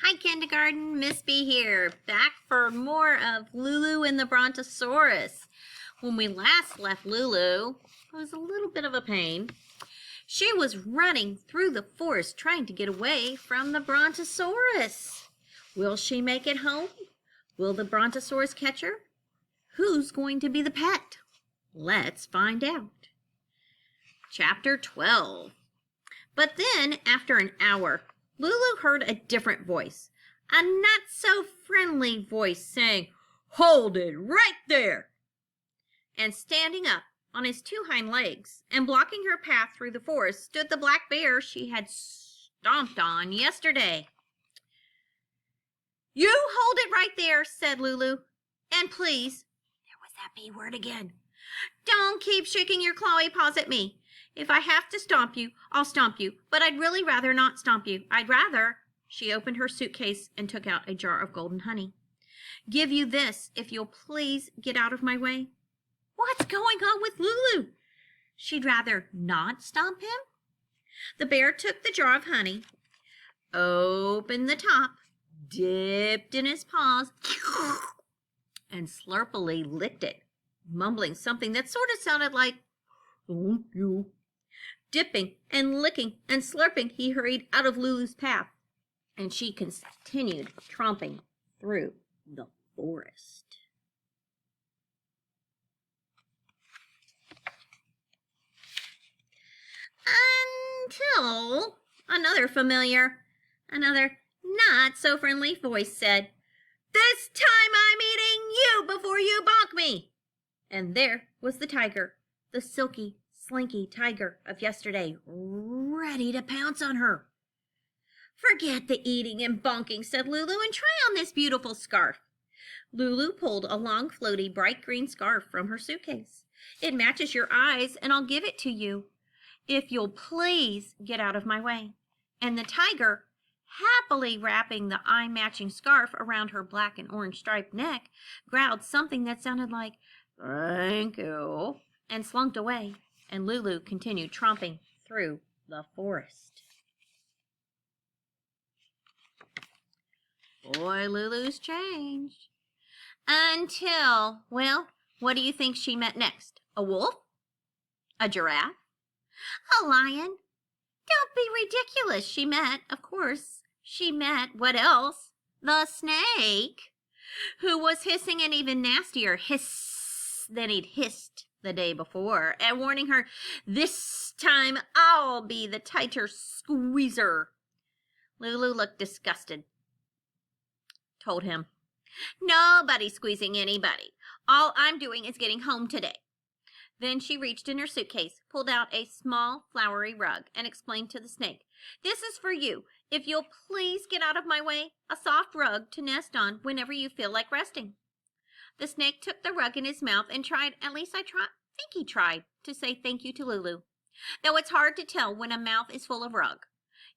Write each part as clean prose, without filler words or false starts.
Hi, kindergarten. Miss B here, back for more of Lulu and the Brontosaurus. When we last left Lulu, it was a little bit of a pain. She was running through the forest trying to get away from the Brontosaurus. Will she make it home? Will the Brontosaurus catch her? Who's going to be the pet? Let's find out. Chapter 12. But then, after an hour, Lulu heard a different voice, a not-so-friendly voice saying, "Hold it right there!" And standing up on his two hind legs and blocking her path through the forest stood the black bear she had stomped on yesterday. "You hold it right there," said Lulu. "And please," there was that B word again, "don't keep shaking your clawy paws at me. If I have to stomp you, I'll stomp you, but I'd really rather not stomp you. I'd rather," she opened her suitcase and took out a jar of golden honey, "give you this if you'll please get out of my way." What's going on with Lulu? She'd rather not stomp him? The bear took the jar of honey, opened the top, dipped in his paws, and slurpily licked it, mumbling something that sort of sounded like, "Thank you." Dipping and licking and slurping, he hurried out of Lulu's path, and she continued tromping through the forest. Until another not-so-friendly voice said, "This time I'm eating you before you bonk me." And there was the tiger, the silky, slinky tiger of yesterday, ready to pounce on her. "Forget the eating and bonking," said Lulu, "and try on this beautiful scarf." Lulu pulled a long, floaty, bright green scarf from her suitcase. "It matches your eyes, and I'll give it to you if you'll please get out of my way." And the tiger, happily wrapping the eye-matching scarf around her black and orange striped neck, growled something that sounded like, "Thank you," and slunk away. And Lulu continued tromping through the forest. Boy, Lulu's changed. Until, well, what do you think she met next? A wolf? A giraffe? A lion? Don't be ridiculous. She met what else? The snake, who was hissing an even nastier hiss than he'd hissed the day before, and warning her, "This time I'll be the tighter squeezer." Lulu looked disgusted. Told him, "Nobody's squeezing anybody. All I'm doing is getting home today." Then she reached in her suitcase, pulled out a small flowery rug, and explained to the snake, "This is for you. If you'll please get out of my way, a soft rug to nest on whenever you feel like resting." The snake took the rug in his mouth and tried, at least I think he tried, to say thank you to Lulu, though it's hard to tell when a mouth is full of rug.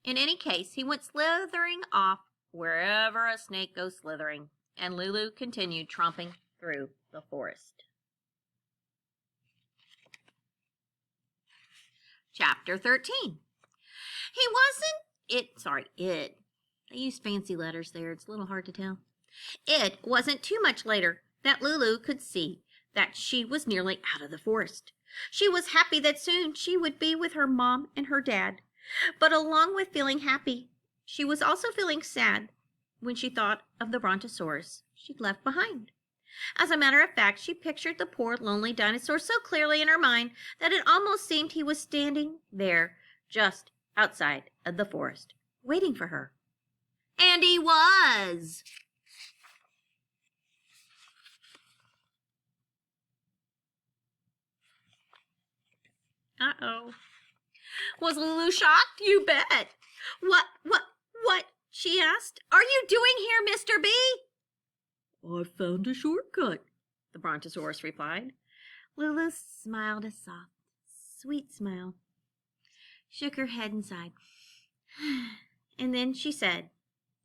In any case, he went slithering off wherever a snake goes slithering, and Lulu continued tromping through the forest. Chapter 13. They use fancy letters there. It's a little hard to tell. It wasn't too much later that Lulu could see that she was nearly out of the forest. She was happy that soon she would be with her mom and her dad. But along with feeling happy, she was also feeling sad when she thought of the Brontosaurus she'd left behind. As a matter of fact, she pictured the poor, lonely dinosaur so clearly in her mind that it almost seemed he was standing there just outside of the forest, waiting for her. And he was! Uh-oh. Was Lulu shocked? You bet. What, she asked. "Are you doing here, Mr. B?" "I found a shortcut," the Brontosaurus replied. Lulu smiled a soft, sweet smile, shook her head and sighed. And then she said,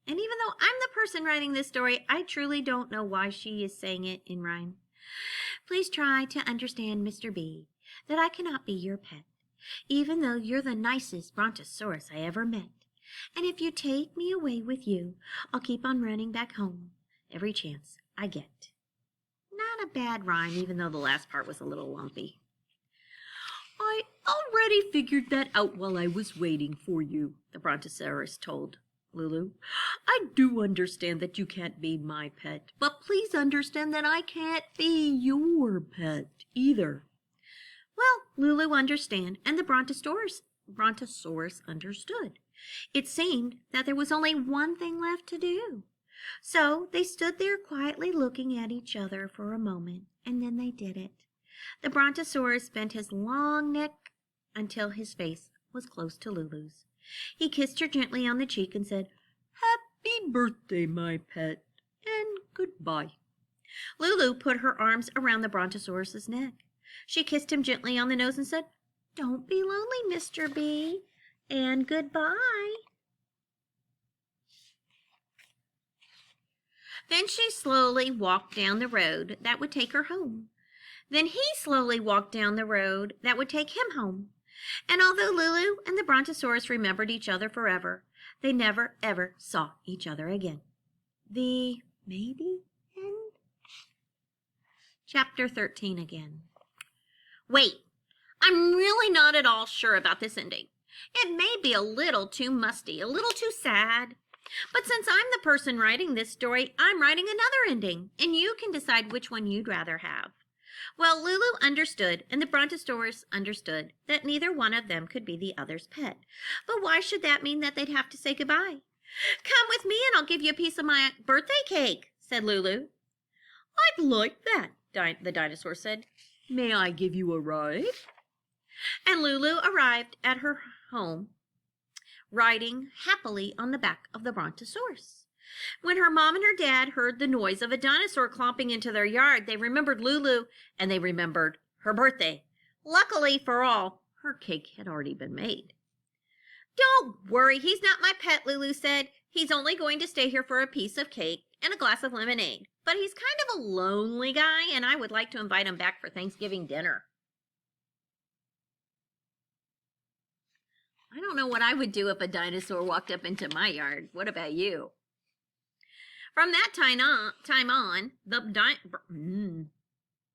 and even though I'm the person writing this story, I truly don't know why she is saying it in rhyme. "Please try to understand, Mr. B, that I cannot be your pet, even though you're the nicest Brontosaurus I ever met. And if you take me away with you, I'll keep on running back home every chance I get. Not a bad rhyme, even though the last part was a little lumpy. I already figured that out while I was waiting for you, the Brontosaurus told Lulu. I do understand that you can't be my pet, but please understand that I can't be your pet either. Well, Lulu understood, and the Brontosaurus understood. It seemed that there was only one thing left to do. So they stood there quietly looking at each other for a moment, and then they did it. The Brontosaurus bent his long neck until his face was close to Lulu's. He kissed her gently on the cheek and said, "Happy birthday, my pet, and goodbye." Lulu put her arms around the Brontosaurus's neck. She kissed him gently on the nose and said, "Don't be lonely, Mr. B, and goodbye." Then she slowly walked down the road that would take her home. Then he slowly walked down the road that would take him home. And although Lulu and the Brontosaurus remembered each other forever, they never, ever saw each other again. The maybe end? Chapter 13 again. Wait, I'm really not at all sure about this ending. It may be a little too musty, a little too sad. But since I'm the person writing this story, I'm writing another ending, and you can decide which one you'd rather have. Well, Lulu understood, and the Brontosaurus understood, that neither one of them could be the other's pet. But why should that mean that they'd have to say goodbye? "Come with me and I'll give you a piece of my birthday cake," said Lulu. "I'd like that," the dinosaur said. "May I give you a ride?" And Lulu arrived at her home, riding happily on the back of the Brontosaurus. When her mom and her dad heard the noise of a dinosaur clomping into their yard, they remembered Lulu and they remembered her birthday. Luckily for all, her cake had already been made. "Don't worry, he's not my pet," Lulu said. "He's only going to stay here for a piece of cake and a glass of lemonade. But he's kind of a lonely guy, and I would like to invite him back for Thanksgiving dinner." I don't know what I would do if a dinosaur walked up into my yard. What about you? From that time on,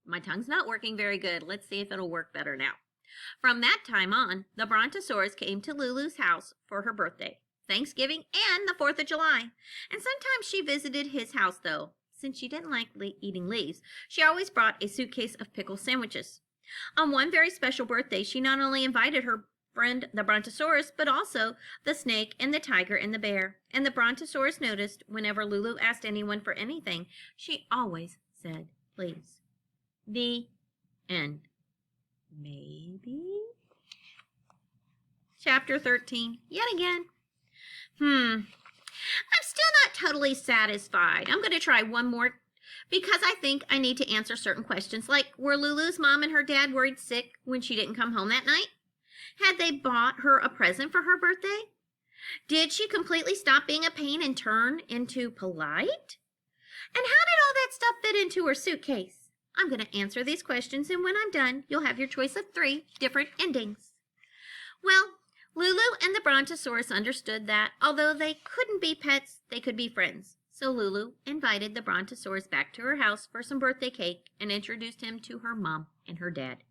my tongue's not working very good. Let's see if it'll work better now. From that time on, the Brontosaurus came to Lulu's house for her birthday, Thanksgiving, and the 4th of July. And sometimes she visited his house, though. Since she didn't like eating leaves, she always brought a suitcase of pickle sandwiches. On one very special birthday, she not only invited her friend the Brontosaurus, but also the snake and the tiger and the bear. And the Brontosaurus noticed whenever Lulu asked anyone for anything, she always said, "Please." The end. Maybe? Chapter 13, yet again. I'm still not totally satisfied. I'm going to try one more because I think I need to answer certain questions, like were Lulu's mom and her dad worried sick when she didn't come home that night? Had they bought her a present for her birthday? Did she completely stop being a pain and turn into polite? And how did all that stuff fit into her suitcase? I'm going to answer these questions, and when I'm done, you'll have your choice of 3 different endings. Well, Lulu and the Brontosaurus understood that, although they couldn't be pets, they could be friends. So Lulu invited the Brontosaurus back to her house for some birthday cake and introduced him to her mom and her dad.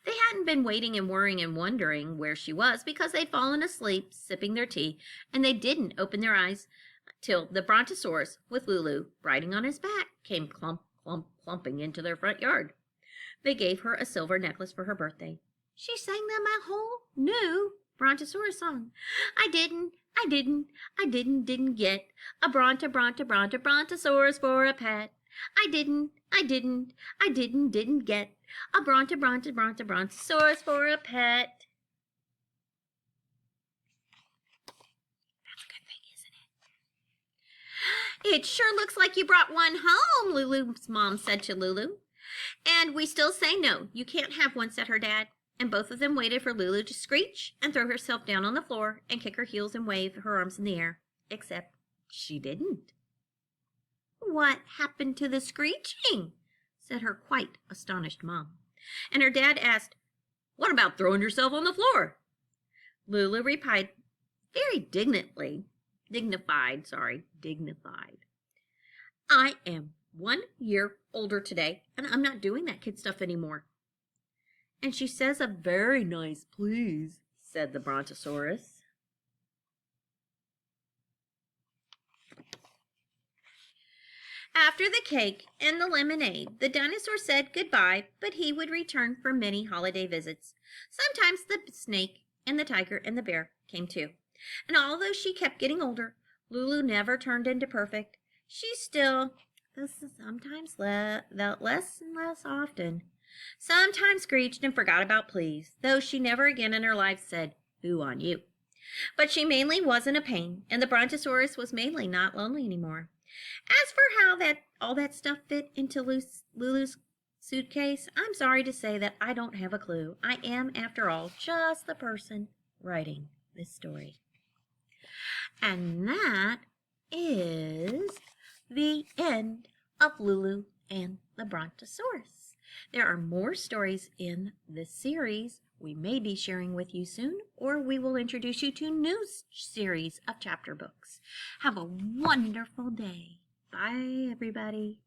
They hadn't been waiting and worrying and wondering where she was because they'd fallen asleep sipping their tea, and they didn't open their eyes till the Brontosaurus, with Lulu riding on his back, came clumping into their front yard. They gave her a silver necklace for her birthday. She sang them a whole new Brontosaurus song. I didn't get a Brontosaurus for a pet. I didn't get a Brontosaurus for a pet. That's a good thing, isn't it? "It sure looks like you brought one home," Lulu's mom said to Lulu. "And we still say no, you can't have one," said her dad. And both of them waited for Lulu to screech and throw herself down on the floor and kick her heels and wave her arms in the air. Except she didn't. "What happened to the screeching?" said her quite astonished mom. And her dad asked, "What about throwing yourself on the floor?" Lulu replied, very dignified. I am 1 year older today, and I'm not doing that kid stuff anymore. And she says a very nice please, said the Brontosaurus. After the cake and the lemonade, the dinosaur said goodbye, but he would return for many holiday visits. Sometimes the snake and the tiger and the bear came too. And although she kept getting older, Lulu never turned into perfect. She still, sometimes less and less often, sometimes screeched and forgot about please, though she never again in her life said, "Who on you?" But she mainly wasn't a pain, and the Brontosaurus was mainly not lonely anymore. As for how all that stuff fit into Lulu's suitcase, I'm sorry to say that I don't have a clue. I am, after all, just the person writing this story. And that is the end of Lulu and the Brontosaurus. There are more stories in this series we may be sharing with you soon, or we will introduce you to a new series of chapter books. Have a wonderful day. Bye, everybody.